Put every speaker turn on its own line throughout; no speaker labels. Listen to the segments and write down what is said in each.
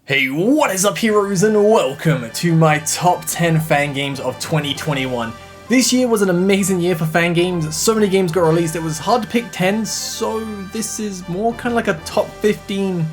Hey, what is up heroes, and welcome to my top 10 fan games of 2021. This year was an amazing year for fan games. So many games got released, it was hard to pick 10, so this is more kind of like a top 15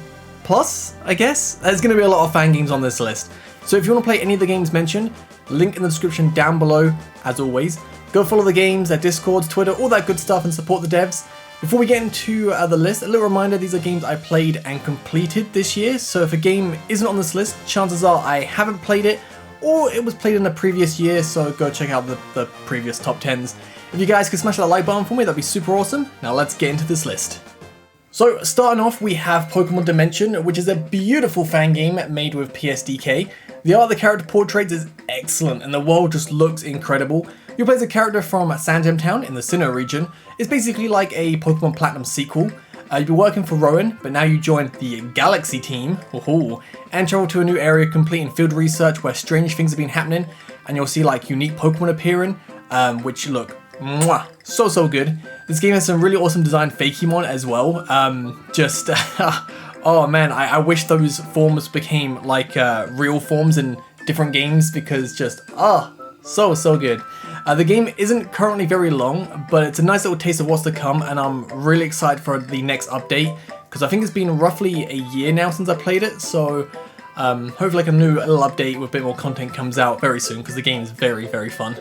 plus, I guess. There's going to be a lot of fan games on this list. So if you want to play any of the games mentioned, link in the description down below, as always. Go follow the games, their Discords, Twitter, all that good stuff, and support the devs. Before we get into the list, a little reminder, these are games I played and completed this year, so if a game isn't on this list, chances are I haven't played it, or it was played in the previous year, so go check out the previous top 10s. If you guys could smash that like button for me, that'd be super awesome. Now let's get into this list. So starting off, we have Pokemon Dimension, which is a beautiful fan game made with PSDK. The art of the character portraits is excellent, and the world just looks incredible. You play as a character from Sandgem Town in the Sinnoh region. It's basically like a Pokemon Platinum sequel. You've been working for Rowan, but now you join the Galaxy team, and travel to a new area completing field research where strange things have been happening, and you'll see like unique Pokemon appearing, which look so good. This game has some really awesome design Fakemon as well. Oh man, I wish those forms became like real forms in different games, because just so good. The game isn't currently very long, but it's a nice little taste of what's to come, and I'm really excited for the next update, because I think it's been roughly a year now since I played it, so hopefully like a new little update with a bit more content comes out very soon, because the game is very fun.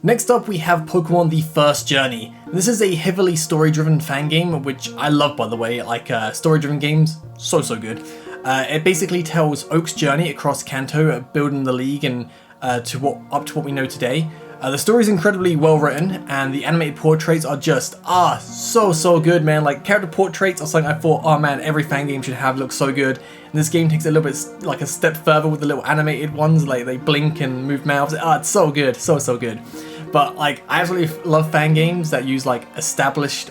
Next up, we have Pokemon The First Journey. This is a heavily story-driven fan game, which I love, by the way. Like story-driven games, so good. It basically tells Oak's journey across Kanto, building the league and up to what we know today. The story is incredibly well written, and the animated portraits are just so good, man. Like character portraits are something I thought, oh man, every fan game should have, look so good. And this game takes it a little bit like a step further with the little animated ones, like they blink and move mouths. It's so good, so good. But like, I absolutely love fan games that use like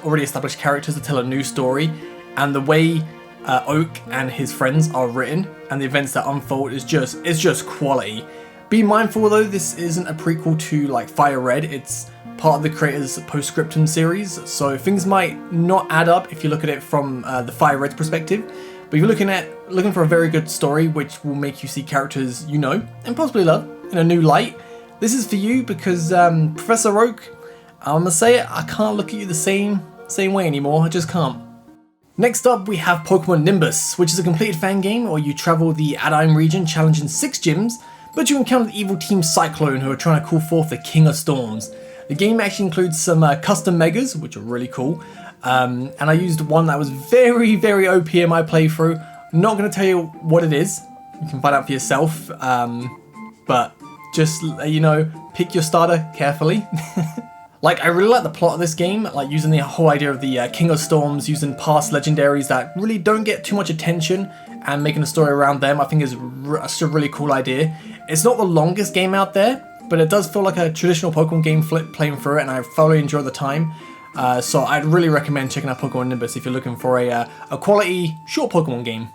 already established characters to tell a new story, and the way Oak and his friends are written and the events that unfold is just quality. Be mindful though, this isn't a prequel to like Fire Red, it's part of the creator's Postscriptum series, so things might not add up if you look at it from the Fire Red's perspective, but if you're looking for a very good story which will make you see characters you know and possibly love in a new light, this is for you, because Professor Oak, I'm gonna say it, I can't look at you the same way anymore, I just can't. Next up, we have Pokemon NIMBUS, which is a completed fan game where you travel the Adaim region challenging 6 gyms, but you encounter the evil team Cyclone, who are trying to call forth the King of Storms. The game actually includes some custom megas, which are really cool, and I used one that was very OP in my playthrough. I'm not going to tell you what it is, you can find out for yourself, but just, pick your starter carefully. Like, I really like the plot of this game, like using the whole idea of the King of Storms, using past legendaries that really don't get too much attention, and making a story around them, I think is a really cool idea. It's not the longest game out there, but it does feel like a traditional Pokemon game playing through it, and I thoroughly enjoyed the time. So I'd really recommend checking out Pokemon Nimbus if you're looking for a quality, short Pokemon game.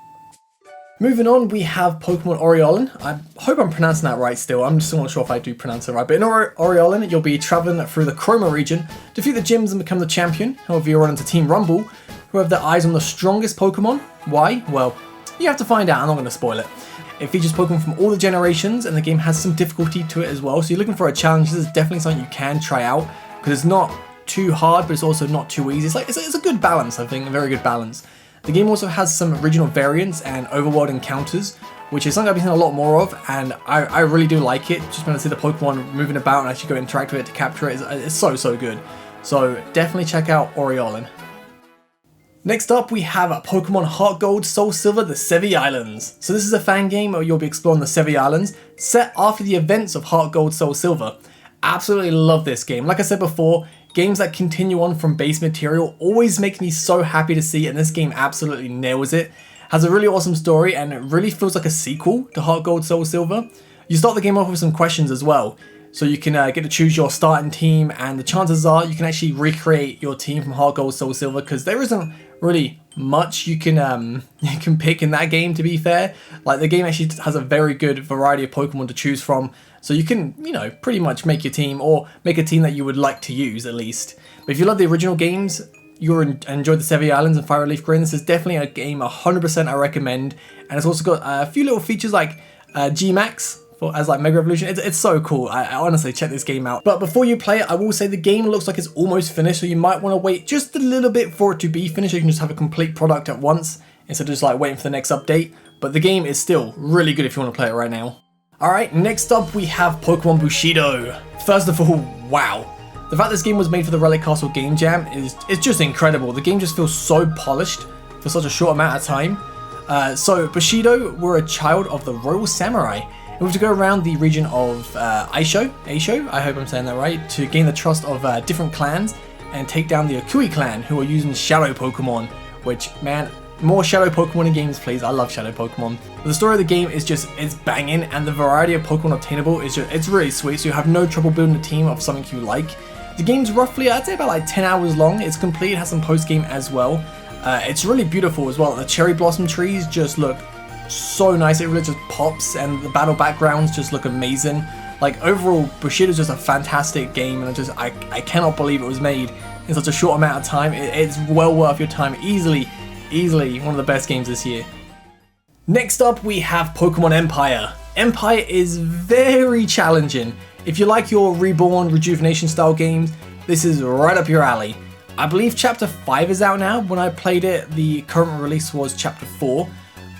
Moving on, we have Pokemon AUREOLIN. I hope I'm pronouncing that right still, I'm just not sure if I do pronounce it right, but in AUREOLIN, you'll be travelling through the Chroma region, defeat the gyms and become the champion. However, you'll run into Team Rumble, who have their eyes on the strongest Pokemon. Why? Well, you have to find out, I'm not going to spoil it. It features Pokemon from all the generations, and the game has some difficulty to it as well, so you're looking for a challenge, this is definitely something you can try out, because it's not too hard, but it's also not too easy. It's a good balance, I think, a very good balance. The game also has some regional variants and overworld encounters, which is something I've been seeing a lot more of, and I really do like it. Just when I see the Pokemon moving about and actually go interact with it to capture it, it's so good. So definitely check out AUREOLIN. Next up, we have Pokemon Heart Gold, Soul Silver, the SEVI Islands. So this is a fan game where you'll be exploring the SEVI Islands, set after the events of Heart Gold, Soul Silver. Absolutely love this game. Like I said before, games that continue on from base material always make me so happy to see, and this game absolutely nails it. Has a really awesome story, and it really feels like a sequel to Heart Gold, Soul Silver. You start the game off with some questions as well. So you can get to choose your starting team, and the chances are you can actually recreate your team from Heart Gold, Soul Silver, because there isn't really much you can pick in that game, to be fair. Like, the game actually has a very good variety of Pokemon to choose from, so you can, pretty much make your team, or make a team that you would like to use at least. But if you love the original games, enjoyed the SEVI Islands and Fire Relief Grin, this is definitely a game 100% I recommend. And it's also got a few little features like G-Max as like Mega Evolution. It's so cool. I honestly check this game out. But before you play it, I will say the game looks like it's almost finished, so you might want to wait just a little bit for it to be finished. You can just have a complete product at once instead of just like waiting for the next update. But the game is still really good if you want to play it right now. Alright, next up we have Pokemon Bushido. First of all, wow. The fact this game was made for the Relic Castle Game Jam is just incredible. The game just feels so polished for such a short amount of time. So Bushido were a child of the Royal Samurai. And we have to go around the region of Aisho, I hope I'm saying that right, to gain the trust of different clans and take down the Akui clan, who are using Shadow Pokemon, which, man, more Shadow Pokemon in games, please. I love Shadow Pokemon. But the story of the game is it's banging, and the variety of Pokemon obtainable is it's really sweet, so you have no trouble building a team of something you like. The game's roughly, I'd say about like 10 hours long. It's complete, it has some post-game as well. It's really beautiful as well. The cherry blossom trees just look so nice. It really just pops, and the battle backgrounds just look amazing. Like, overall, Bushido is just a fantastic game, and I cannot believe it was made in such a short amount of time. It's well worth your time. Easily one of the best games this year. Next up, we have Pokemon Empire. Empire is very challenging. If you like your Reborn, Rejuvenation style games, this is right up your alley. I believe Chapter 5 is out now. When I played it, the current release was Chapter 4.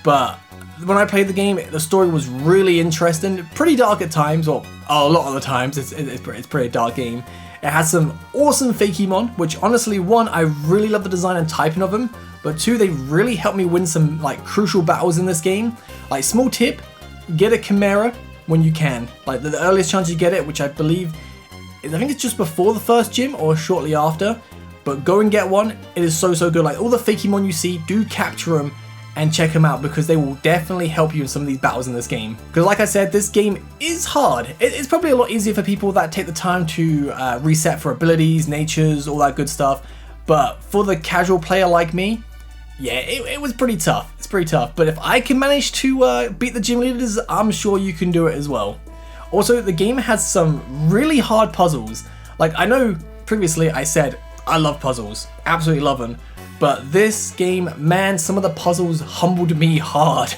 But when I played the game, the story was really interesting. Pretty dark at times, or a lot of the times. It's pretty dark game. It has some awesome Fakemon, which honestly, one, I really love the design and typing of them. But two, they really helped me win some like crucial battles in this game. Like, small tip, get a Chimera when you can. Like, the earliest chance you get it, which I believe, I think it's just before the first gym or shortly after. But go and get one. It is so good. Like, all the Fakemon you see, do capture them and check them out, because they will definitely help you in some of these battles in this game. Because like I said, this game is hard. It's probably a lot easier for people that take the time to reset for abilities, natures, all that good stuff. But for the casual player like me, yeah, it was pretty tough. It's pretty tough. But if I can manage to beat the gym leaders, I'm sure you can do it as well. Also, the game has some really hard puzzles. Like, I know previously I said I love puzzles, absolutely love them. But this game, man, some of the puzzles humbled me hard.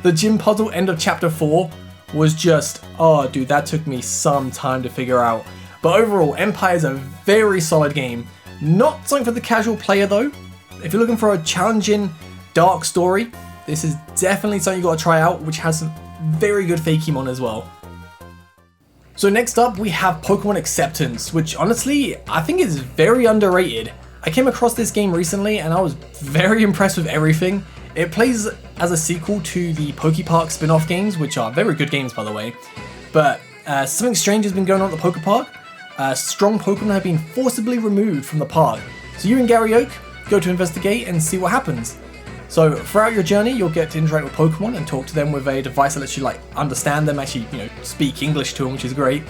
The gym puzzle end of Chapter 4 was just, oh dude, that took me some time to figure out. But overall, Empire is a very solid game. Not something for the casual player though. If you're looking for a challenging, dark story, this is definitely something you gotta try out, which has some very good Fakemon as well. So next up, we have Pokemon Acceptance, which honestly, I think is very underrated. I came across this game recently and I was very impressed with everything. It plays as a sequel to the Pokepark spin-off games, which are very good games by the way. But something strange has been going on at the Pokepark. Strong Pokemon have been forcibly removed from the park. So you and Gary Oak go to investigate and see what happens. So throughout your journey, you'll get to interact with Pokemon and talk to them with a device that lets you like understand them, actually, you know, speak English to them, which is great.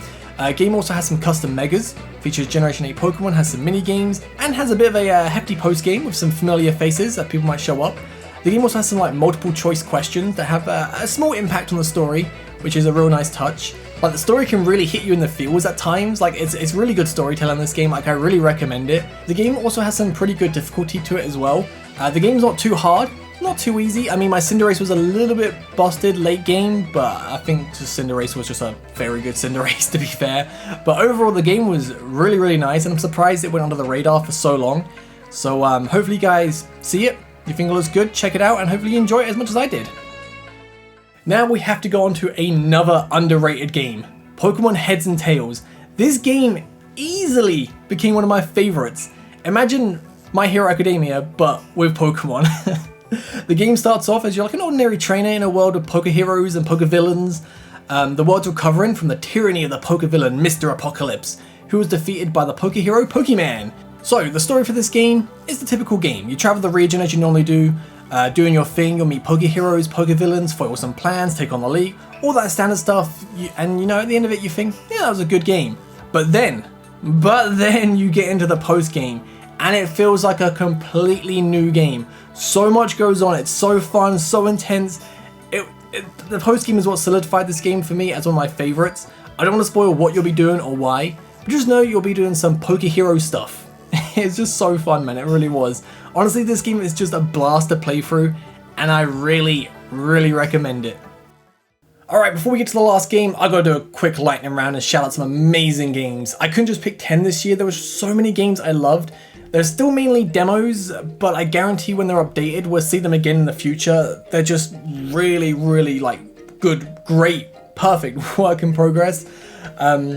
Game also has some custom megas, features Generation 8 Pokemon, has some mini games, and has a bit of a hefty post game with some familiar faces that people might show up. The game also has some like multiple choice questions that have a small impact on the story, which is a real nice touch. Like, the story can really hit you in the feels at times. Like, it's really good storytelling in this game. Like, I really recommend it. The game also has some pretty good difficulty to it as well. The game's not too hard, not too easy. I mean, my Cinderace was a little bit busted late game, but I think Cinderace was just a very good Cinderace, to be fair. But overall, the game was really nice, and I'm surprised it went under the radar for so long. So hopefully you guys see it, you think it looks good, check it out, and hopefully you enjoy it as much as I did. Now we have to go on to another underrated game, Pokemon Heads and Tails. This game easily became one of my favorites. Imagine My Hero Academia, but with Pokemon. The game starts off as you're like an ordinary trainer in a world of Poke Heroes and Poke Villains. The world's recovering from the tyranny of the Poke Villain, Mr. Apocalypse, who was defeated by the Poke Hero Pokemon. So, the story for this game is the typical game. You travel the region as you normally do, doing your thing. You'll meet Poke Heroes, Poke Villains, foil some plans, take on the league, all that standard stuff. And you know, at the end of it, you think, yeah, that was a good game. But then you get into the post game, and it feels like a completely new game. So much goes on. It's so fun, so intense. The post game is what solidified this game for me as one of my favorites. I don't want to spoil what you'll be doing or why, but just know you'll be doing some Poke Hero stuff. It's just so fun, man, it really was. Honestly, this game is just a blast to play through, and I really recommend it. Alright, before we get to the last game, I gotta do a quick lightning round and shout out some amazing games. I couldn't just pick 10 this year, there were so many games I loved. They're still mainly demos, but I guarantee when they're updated, we'll see them again in the future. They're just really like good, great, perfect work in progress.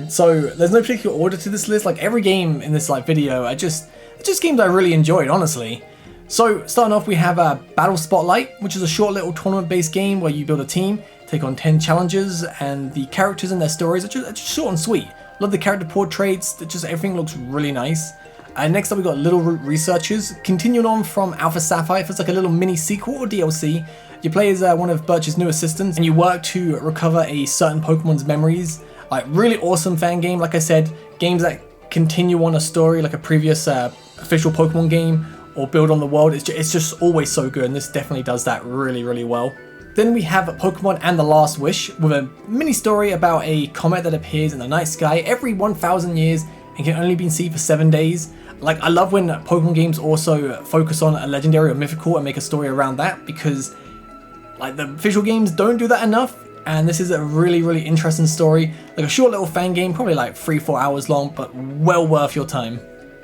So there's no particular order to this list. Like every game in this like video, it's just games I really enjoyed, honestly. So starting off, we have Battle Spotlight, which is a short little tournament-based game where you build a team, take on 10 challenges, and the characters and their stories are just short and sweet. Love the character portraits. Just everything looks really nice. Next up, we got Little Root Researchers. Continuing on from Alpha Sapphire, it's like a little mini sequel or DLC. You play as one of Birch's new assistants, and you work to recover a certain Pokemon's memories. Like really awesome fan game. Like I said, games that continue on a story like a previous official Pokemon game or build on the world. It's just always so good, and this definitely does that really well. Then we have Pokemon and the Last Wish with a mini story about a comet that appears in the night sky every 1,000 years and can only be seen for 7 days. Like, I love when Pokemon games also focus on a legendary or mythical and make a story around that, because like the visual games don't do that enough, and this is a really interesting story. Like a short little fan game, probably like 3-4 hours long, but well worth your time.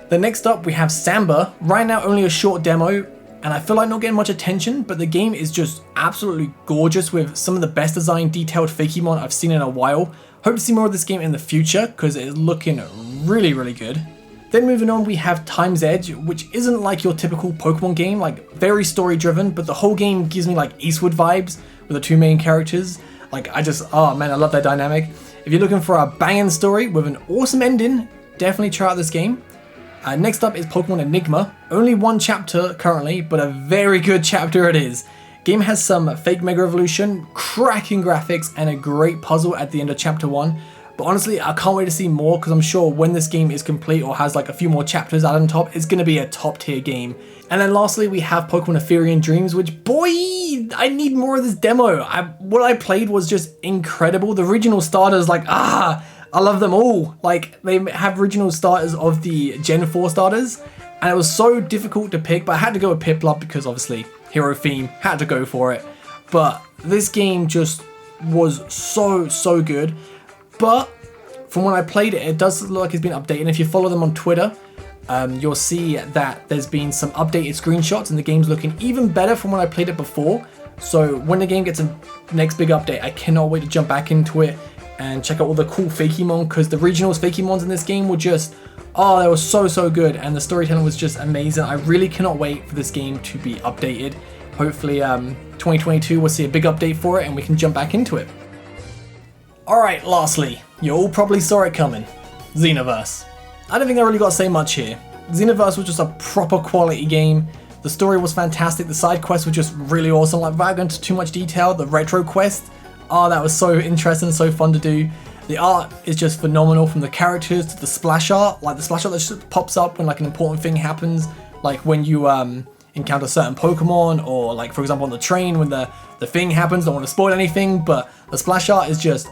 Then next up we have Samba. Right now only a short demo, and I feel like not getting much attention, but the game is just absolutely gorgeous with some of the best designed detailed Fakemon I've seen in a while. Hope to see more of this game in the future because it is looking really good. Then moving on, we have Time's Edge, which isn't like your typical Pokemon game, like very story driven, but the whole game gives me like Eastwood vibes with the two main characters. Like oh man, I love that dynamic. If you're looking for a banging story with an awesome ending, definitely try out this game. Next up is Pokemon Enigma. Only one chapter currently, but a very good chapter it is. Game has some fake Mega Evolution, cracking graphics, and a great puzzle at the end of chapter 1. But honestly, I can't wait to see more because I'm sure when this game is complete or has like a few more chapters added on top, it's going to be a top tier game. And then lastly, we have Pokemon ETHEREAN Dreams, which, boy, I need more of this demo. What I played was just incredible. The regional starters, like, I love them all. Like, they have regional starters of the Gen 4 starters, and it was so difficult to pick, but I had to go with Piplup because obviously hero theme, had to go for it. But this game just was so good. But from when I played it, it does look like it's been updated. And if you follow them on Twitter, you'll see that there's been some updated screenshots and the game's looking even better from when I played it before. So when the game gets a next big update, I cannot wait to jump back into it and check out all the cool Fakemon, because the regionals Fakemons in this game were just, they were so good, and the storytelling was just amazing. I really cannot wait for this game to be updated. Hopefully 2022 we'll see a big update for it and we can jump back into it. Alright, lastly, you all probably saw it coming. XENOVERSE. I don't think I really got to say much here. XENOVERSE was just a proper quality game. The story was fantastic, the side quests were just really awesome. Like, without going into too much detail, the retro quest, that was so interesting, so fun to do. The art is just phenomenal, from the characters to the splash art. Like the splash art that just pops up when like an important thing happens, like when you encounter certain Pokemon, or like for example on the train when the thing happens. Don't want to spoil anything, but the splash art is just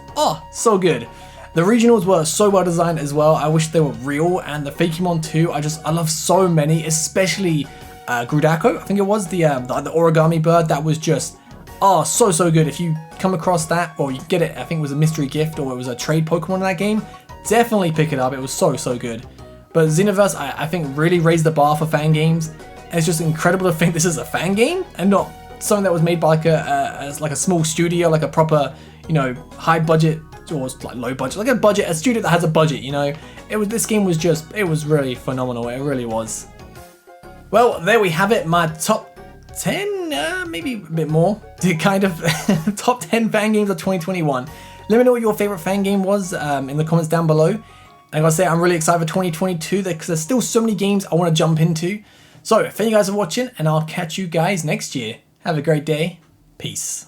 so good. The regionals were so well designed as well. I wish they were real, and the Fakemon too. I love so many, especially Grudako. I think it was the origami bird. That was just so good. If you come across that, or you get it, I think it was a mystery gift or it was a trade Pokemon in that game, definitely pick it up. It was so good. But XENOVERSE, I think, really raised the bar for fan games. And it's just incredible to think this is a fan game and not something that was made by like a small studio, like a proper, high budget or like low budget, like a studio that has a budget. This game was just, it was really phenomenal. It really was. Well, there we have it. My top 10, maybe a bit more, to kind of top 10 fan games of 2021. Let me know what your favorite fan game was in the comments down below. And I gotta say, I'm really excited for 2022 because there's still so many games I want to jump into. So thank you guys for watching, and I'll catch you guys next year. Have a great day. Peace.